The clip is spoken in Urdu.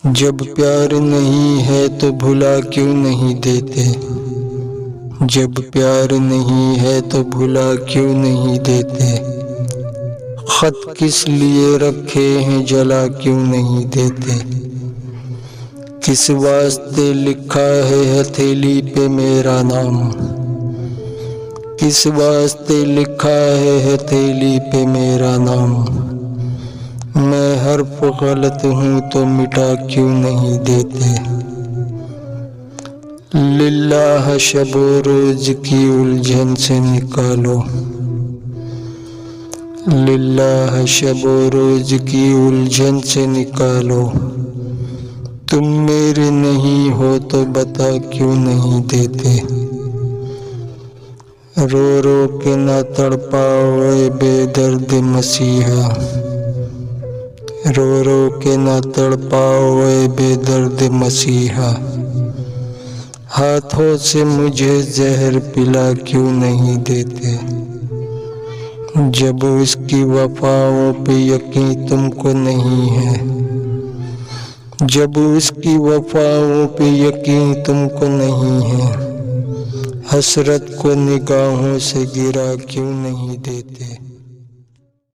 جب پیار نہیں ہے تو بھلا کیوں نہیں دیتے، جب پیار نہیں ہے تو بھلا کیوں نہیں دیتے، خط کس لیے رکھے ہیں جلا کیوں نہیں دیتے، کس واسطے لکھا ہے ہتھیلی پہ میرا نام، کس واسطے لکھا ہے ہتھیلی پہ میرا نام، میں حرف غلط ہوں تو مٹا کیوں نہیں دیتے، للہ شب و روز کی الجھن سے نکالو، للہ شب و روز کی الجھن سے نکالو، تم میرے نہیں ہو تو بتا کیوں نہیں دیتے، رو رو کے نہ تڑپاؤ اے بے درد مسیحا، رو رو کے نہ تڑپاؤ اے بے درد مسیحا، ہاتھوں سے مجھے زہر پلا کیوں نہیں دیتے، جب اس کی وفاؤں پہ یقین تم کو نہیں ہے، جب اس کی وفاؤں پہ یقین تم کو نہیں ہے، حسرت کو نگاہوں سے گرا کیوں نہیں دیتے۔